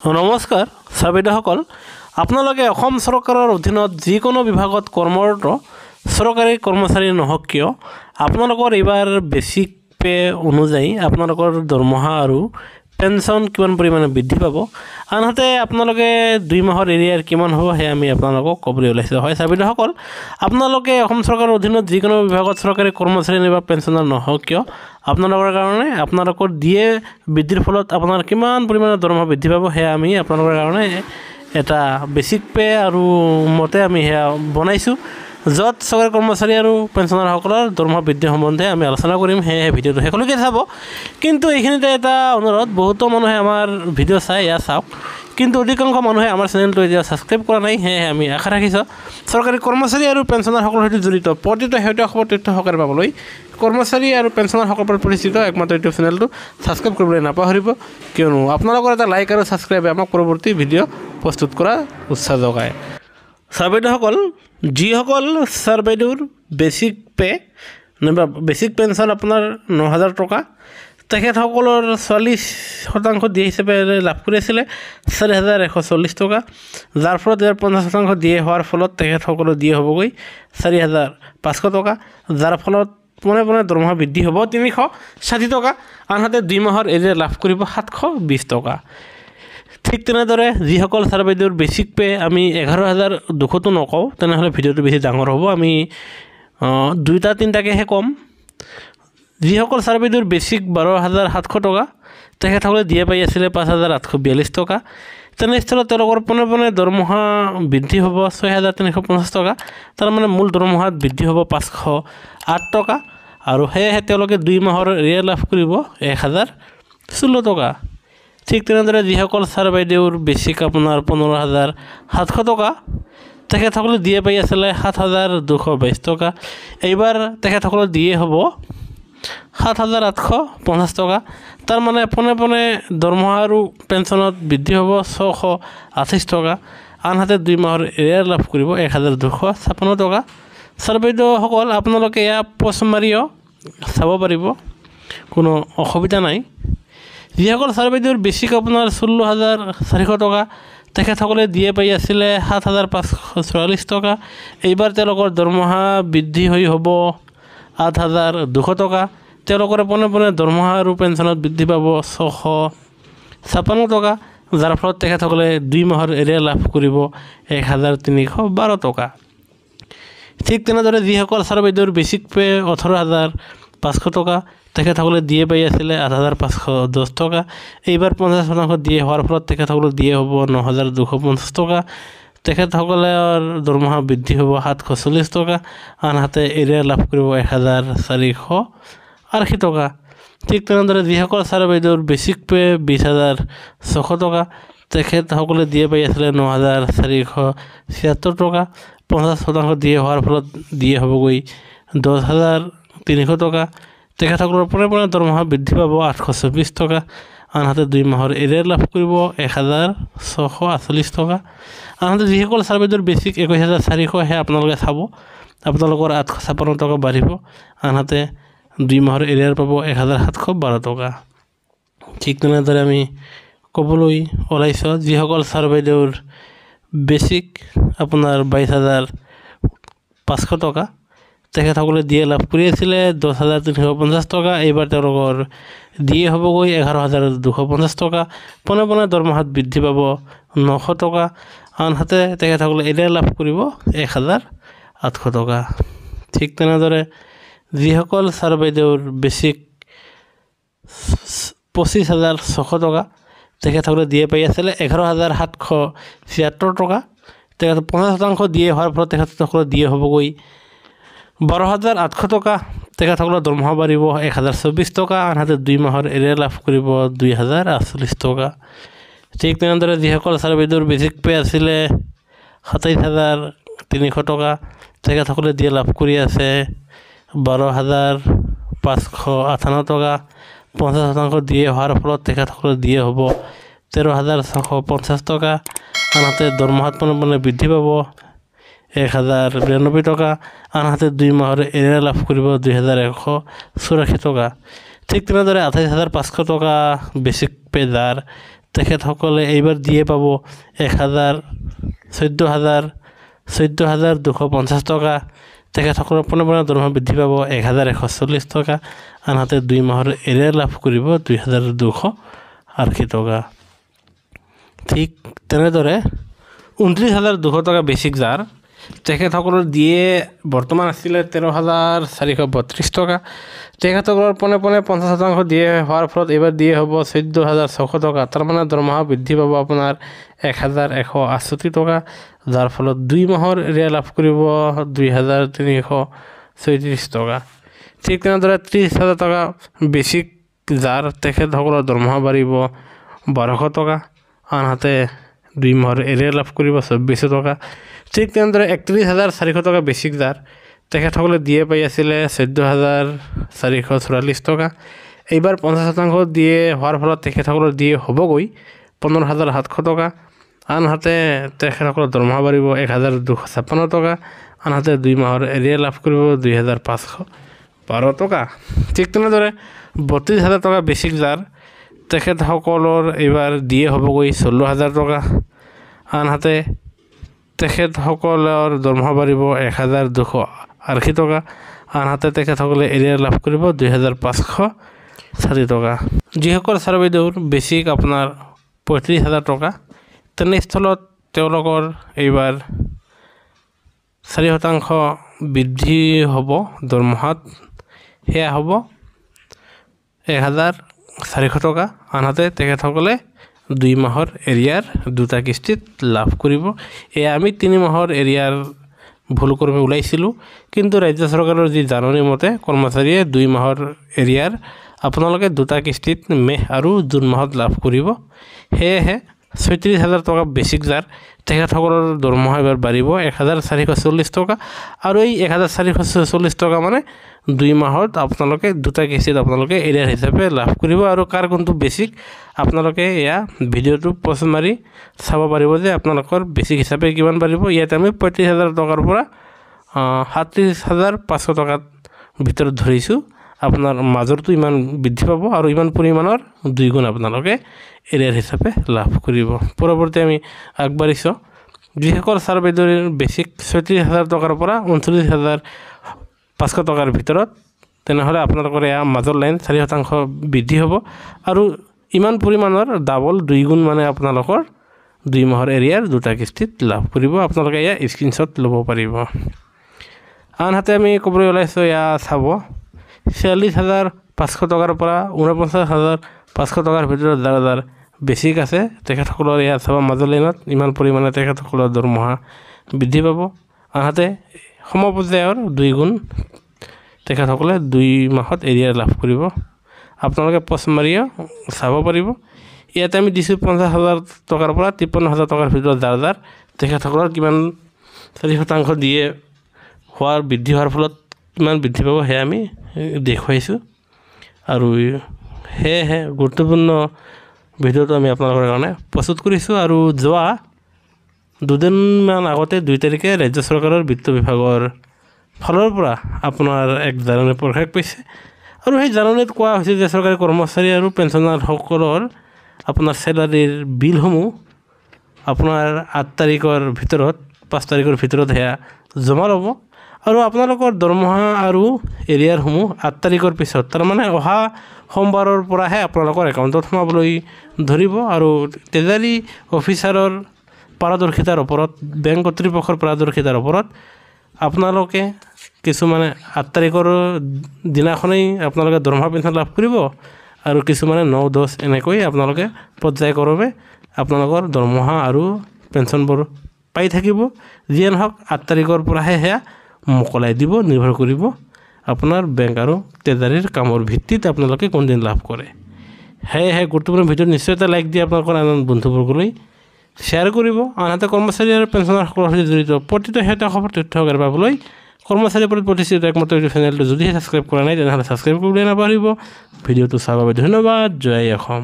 নমস্কাৰ ছাৰবেদসকল আপোনালোকে অসম চৰকাৰৰ অধীনত যিকোনো বিভাগত কৰ্মৰত চৰকাৰী কৰ্মচাৰী নহওক কিয় আপোনালোকৰ এইবাৰ বেছিক পে অনুযায়ী আপোনালোকৰ দৰমহা আৰু পেনশন কিমান পৰিমাণে বৃদ্ধি পাব আনহাতে আপোনালোকে 2 মাহৰ এৰিয়াৰ কিমান হ'ব হে আমি আপোনালোকক ক'বলৈ ওলাইছো হয় ছাৰবেদসকল আপোনালোকে অসম চৰকাৰৰ অধীনত যিকোনো বিভাগত চৰকাৰী কৰ্মচাৰী বা পেনশনাৰ নহওক কিয় আপোনালোকৰ কাৰণে আপোনালোকৰ দিয়ে বৃদ্ধিৰ ফলত আপোনাৰ কিমান পৰিমাণৰ দৰমহা বৃদ্ধি পাব হে আমি আপোনালোকৰ কাৰণে এটা বেছিক পে আৰু মতে আমি হেয়া বনাইছো যত চৰকাৰী কৰ্মচাৰী আৰু পেনশনাৰসকলৰ দৰমহা বৃদ্ধি সম্বন্ধে আমি আলোচনা কৰিম হে ভিডিঅটো হেকলৈকে চাব কিন্তু এইখিনিতে এটা অনুৰোধ বহুত মানুহে আমাৰ ভিডিঅ চাই ইয়া চাওক কিন্তু অধিকাংশ মানুহে আমাৰ চেনেলটো এতিয়া সাবস্ক্ৰাইব কৰা নাই হে আমি আশা ৰাখিছো চৰকাৰী কৰ্মচাৰী আৰু পেনশনাৰসকলৰ সৈতে জড়িত প্ৰতিটো হেতু খবৰ তথ্য সহকাৰে পাবলৈ কৰ্মচাৰী আৰু পেনশনাৰসকলৰ পৰিচিত একমাত্ৰ ইউটিউব চেনেলটো সাবস্ক্ৰাইব কৰিবলৈ নাপাহৰিব কিয়নো আপোনালোকৰ এটা লাইক আৰু সাবস্ক্ৰাইবে আমাক পৰৱৰ্তী ভিডিঅ প্ৰস্তুত কৰা উৎসাহ যোগায় ছাৰবেদসকল যিসকল ছাৰবেদৰ বেছিক পে নাইবা বেছিক পেনশন আপোনাৰ 9000 টকা তেখেতসকলৰ 40% দিয়ে হিচাপে লাভ কৰিছিল 4140 টকা যাৰ ফলত 50% দিয়ে হোৱাৰ ফলত তেখেতসকলৰ দিয়ে হ'বগৈ 4500 টকা যাৰ ফলত পুনে দৰমহা বৃদ্ধি হ'ব 360 টকা আনহাতে 2 মাহৰ এৰিয়া লাভ কৰিব 720 টকা ঠিক তেনেদৰে যিসকল ছাৰবেদৰ বেছিক পে আমি 11200 তো নকওঁ তেনেহলে ভিডিঅটো বেছি ডাঙৰ হ'ব আমি দুইটা তিনটাকেহে কম যিসকল ছাৰবেদৰ বেছিক 12700 টকা তেখেতসকলে দিয়ে পাই আছিল 5842 টকা তেনেস্থলত তেওঁলোকৰ পুনে দৰমহা বৃদ্ধি হ'ব 6350 টকা তাৰ মানে মূল দৰমহাত বৃদ্ধি হ'ব 508 টকা আৰু হেহে তেওঁলোকে 2 মাহৰ এৰিয়া লাভ কৰিব 1016 টকা ঠিক তেনেদৰে যিসকল ছাৰবেদৰ বেছিক আপোনাৰ 15700 টকা তেখেতসকলে দিয়ে পাই আছিল 7222 টকা এইবাৰ তেখেতসকলে দিয়ে হ'ব 7850 টকা তাৰ মানে পুনে দৰমহা আৰু পেনশনত বৃদ্ধি হ'ব 628 টকা আনহাতে 2 মাহৰ এৰিয়া লাভ কৰিব 1256 টকা ছাৰবেদসকল আপোনালোকে ইয়া পছমাৰিও চাব পাৰিব কোনো অসুবিধা নাই যিসকল ছাৰবেদৰ বেছিক আপোনাৰ 16400 টকা তেখেতসকলে দিয়ে পাই আছিল 7544 টকা এইবাৰ তেওঁলোকৰ দৰমহা বৃদ্ধি হৈ হ'ব 8200 টকা তেওঁলোকৰ পুনে দৰমহা আৰু পেনশনত বৃদ্ধি পাব 656 টকা যাৰ ফলত তেখেতসকলে 2 মাহৰ এৰিয়া লাভ কৰিব 1312 টকা ঠিক তেনেদৰে যিসকল ছাৰবেদৰ বেছিক পে 18500 টকা তেখেতসকলে দিয়ে পাই আছিল 8510 টকা এইবাৰ 50% দিয়ে হোৱাৰ ফলত তেখেতসকলে দিয়ে হ'ব 9250 টকা তেখেতসকলৰ দৰমহা বৃদ্ধি হ'ব 740 টকা আনহাতে এৰিয়া লাভ কৰিব 1480 টকা ঠিক তেনেদৰে যিসকল ছাৰবেদৰ বেছিক পে 20600 টকা তেখেতসকলে দিয়ে পাই আছিল 9476 টকা 50% দিয়ে হোৱাৰ ফলত দিয়ে হ'বগৈ 10300 টকা তেখেতসকলৰ পুনে দৰমহা বৃদ্ধি পাব 824 টকা আনহাতে 2 মাহৰ এৰিয়া লাভ কৰিব 1648 টকা আনহাতে যিসকল ছাৰবেদৰ বেছিক 21400 হে আপোনালোকে চাব আপোনালোকৰ 856 টকা বাঢ়িব আনহাতে 2 মাহৰ এৰিয়াৰ পাব 1712 টকা ঠিক তেনেদৰে আমি ক'বলৈ ওলাইছো যিসকল ছাৰবেদৰ বেছিক আপোনাৰ 22500 টকা তেখেতসকলে দিয়ে লাভ কৰি আছিল 10350 টকা এইবাৰ তেওঁলোকৰ দিয়ে হ'বগৈ 11250 টকা পুনে দৰমহাত বৃদ্ধি পাব 900 টকা আনহাতে তেখেতসকলে এৰিয়া লাভ কৰিব 1800 টকা ঠিক তেনেদৰে যিসকল ছাৰবেদৰ বেছিক 25600 টকা তেখেতসকলে দিয়ে পাই আছিল 11776 টকা তেখেত 50% দিয়ে হোৱাৰ ফলত তেখেতসকলে দিয়ে হ'বগৈ 12800 টকা তেখেতসকলৰ দৰমহা বাঢ়িব 1024 টকা আনহাতে 2 মাহৰ এৰিয়া লাভ কৰিব 2048 টকা ঠিক তেনেদৰে যিসকল ছাৰবেদৰ বেছিক পে আছিল 27300 টকা তেখেতসকলে দিয়ে লাভ কৰি আছে 12558 টকা 50% দিয়ে হোৱাৰ ফলত তেখেতসকলে দিয়ে হ'ব 13650 টকা আনহাতে দৰমহাত পুনে বৃদ্ধি পাব 1092 টকা আনহাতে 2 মাহৰ এৰিয়া লাভ কৰিব 2184 টকা ঠিক তেনেদৰে 28500 টকা বেছিক পে যাৰ তেখেতসকলে এইবাৰ দিয়ে পাব 14,250 টকা। তেখেতসকলৰ পুনৰ দৰমহা বৃদ্ধি পাব 1,140 টকা। আনহাতে 2 মাহৰ এৰিয়াৰ লাভ কৰিব 2,280 টকা। ঠিক তেনেদৰে 29,200 টকা বেছিক যাৰ তেখেতসকলৰ দিয়ে বৰ্তমান আছিলে 13,432 টকা। তেখেতসকলৰ পোনে 50% দিয়ে হোৱাৰ ফলত এইবাৰ দিয়ে হ'ব 14,600 টকা। তাৰমানে দৰমহা বৃদ্ধি পাব আপোনাৰ 1,168 টকা, যাৰ ফলত 2 মাহৰ এৰিয়া লাভ কৰিব 2,334 টকা। ঠিক তেনেদৰে 30,000 টকা বেছিক যাৰ তেখেতসকলৰ দৰমহা বাঢ়িব 1,200 টকা। আনহাতে 2 মাহৰ এৰিয়া লাভ কৰিব 2,400 টকা। ঠিক তেনেদৰে 31,400 টকা বেছিক যাৰ তেখেতসকলে দিয়ে পাই আছিলে 14,444 টকা। এইবাৰ 50% দিয়ে হোৱাৰ ফলত তেখেতসকলৰ দিয়ে হ'বগৈ 15,700 টকা। আনহাতে তেখেতসকলৰ দৰমহা বাঢ়িব 1,256 টকা। আনহাতে 2 মাহৰ এৰিয়া লাভ কৰিব 2,512 টকা। ঠিক তেনেদৰে 32,000 টকা বেছিক যাৰ তেখেতসকলৰ এইবাৰ দিয়ে হ'বগৈ 16,000 টকা। আনহাতে তেখেতসকলৰ দৰমহা বাঢ়িব 1,280 টকা। আনহাতে তেখেতসকলে এৰিয়া লাভ কৰিব 2,560 টকা। যিসকল ছাৰ বাইদেউৰ বেছিক আপোনাৰ 35,000 টকা, তেনেস্থলত তেওঁলোকৰ এইবাৰ 4% বৃদ্ধি হ'ব দৰমহাত, সেয়া হ'ব 1,400 টকা। আনহাতে তেখেতসকলে 2 মাহৰ এৰিয়াৰ 2টা কিস্তিত লাভ কৰিব। এয়া আমি 3 মাহৰ এৰিয়াৰ ভুল কৰি ওলাইছিলোঁ, কিন্তু ৰাজ্য চৰকাৰৰ যি জাননী মতে কৰ্মচাৰীয়ে 2 মাহৰ এৰিয়াৰ আপোনালোকে 2টা কিস্তিত মে' আৰু জুন মাহত লাভ কৰিব। সেয়েহে 36,000 টকা বেছিক যাৰ তেখেতসকলৰ দৰমহা এবাৰ বাঢ়িব 1,440 টকা। আৰু এই 1,440 টকা মানে 2 মাহত আপোনালোকে 2টা কিস্তিত আপোনালোকে এৰিয়াৰ হিচাপে লাভ কৰিব। আৰু কাৰ কোনটো বেছিক আপোনালোকে এয়া ভিডিঅ'টো পজ মাৰি চাব পাৰিব যে আপোনালোকৰ বেছিক হিচাপে কিমান বাঢ়িব। ইয়াতে আমি 35,000 টকাৰ পৰা 37,500 টকাত ভিতৰত ধৰিছোঁ। আপোনাৰ মাজৰটো ইমান বৃদ্ধি পাব আৰু ইমান পৰিমাণৰ 2 গুণ আপোনালোকে এৰিয়াৰ হিচাপে লাভ কৰিব। পৰৱৰ্তী আমি আগবাঢ়িছোঁ। যিসকল ছাৰ বাইদেউৰ বেছিক 36,000 টকাৰ পৰা 39,500 টকাৰ ভিতৰত, তেনেহ'লে আপোনালোকৰ এয়া মাজৰ লাইন 4% বৃদ্ধি হ'ব আৰু ইমান পৰিমাণৰ ডাবল 2 গুণ মানে আপোনালোকৰ 2 মাহৰ এৰিয়াৰ 2টা কিস্তিত লাভ কৰিব। আপোনালোকে এয়া স্ক্ৰীনশ্বট ল'ব পাৰিব। আনহাতে আমি ক'বলৈ ওলাইছোঁ, এয়া চাব 46,500 টকাৰ পৰা 49,500 টকাৰ ভিতৰত যাৰ বেছিক আছে তেখেতসকলৰ এয়া চাব মাজৰ লাইনত ইমান পৰিমাণে তেখেতসকলৰ দৰমহা বৃদ্ধি পাব। আনহাতে সমপৰ্যায়ৰ 2 গুণ তেখেতসকলে 2 মাহত এৰিয়াৰ লাভ কৰিব। আপোনালোকে পজ মাৰিও চাব পাৰিব। ইয়াতে আমি দিছোঁ 50,000 টকাৰ পৰা 53,000 টকাৰ ভিতৰত যাৰ তেখেতসকলৰ কিমান 4% দিয়ে বৃদ্ধি হোৱাৰ ফলত কিমান বৃদ্ধি পাব সেয়া আমি দেখুৱাইছোঁ। আৰু সেয়েহে গুৰুত্বপূৰ্ণ ভিডিঅ'টো আমি আপোনালোকৰ কাৰণে প্ৰস্তুত কৰিছোঁ। আৰু যোৱা 2 দিনমান আগতে 2 তাৰিখে ৰাজ্য চৰকাৰৰ বিত্ত বিভাগৰ ফালৰ পৰা আপোনাৰ এক জাননী প্ৰকাশ পাইছে। আৰু সেই জাননীত কোৱা হৈছে যে চৰকাৰী কৰ্মচাৰী আৰু পেঞ্চনাৰসকলৰ আপোনাৰ চেলাৰীৰ বিলসমূহ আপোনাৰ 8 তাৰিখৰ ভিতৰত 5 তাৰিখৰ ভিতৰত সেয়া জমা ল'ব। আৰু আপোনালোকৰ দৰমহা আৰু এৰিয়াৰসমূহ 8 তাৰিখৰ পিছত, তাৰমানে অহা সোমবাৰৰ পৰাহে আপোনালোকৰ একাউণ্টত সোমাবলৈ ধৰিব। আৰু ট্ৰেজাৰী অফিচাৰৰ পাৰদৰ্শিতাৰ ওপৰত, বেংক কৰ্তৃপক্ষৰ পাৰদৰ্শিতাৰ ওপৰত আপোনালোকে কিছুমানে 8 তাৰিখৰ দিনাখনেই আপোনালোকে দৰমহা পেঞ্চন লাভ কৰিব আৰু কিছুমানে 9, 10 এনেকৈ আপোনালোকে পৰ্যায়ক্ৰমে আপোনালোকৰ দৰমহা আৰু পেঞ্চনবোৰ পাই থাকিব। যিয়ে নহওক 8 তাৰিখৰ পৰাহে সেয়া মোকলাই দিব, নিৰ্ভৰ কৰিব আপোনাৰ বেংক আৰু ট্ৰেজাৰীৰ কামৰ ভিত্তিত আপোনালোকে কোনদিন লাভ কৰে। সেয়েহে গুৰুত্বপূৰ্ণ ভিডিঅ'ত নিশ্চয় এটা লাইক দি আপোনালোকৰ আন বন্ধুবৰ্গলৈ শ্বেয়াৰ কৰিব। আনহাতে কৰ্মচাৰী আৰু পেঞ্চনাৰসকলৰ সৈতে জড়িত প্ৰতিটো শেহতীয়া খবৰ তথ্য পাবলৈ কৰ্মচাৰীৰ ওপৰত প্ৰতিষ্ঠিত একমাত্ৰ ইউটিউব চেনেলটো যদিহে ছাবস্ক্ৰাইব কৰা নাই তেনেহ'লে ছাবস্ক্ৰাইব কৰিবলৈ নাপাহৰিব। ভিডিঅ'টো চাবৰ বাবে ধন্যবাদ। জয় অসম।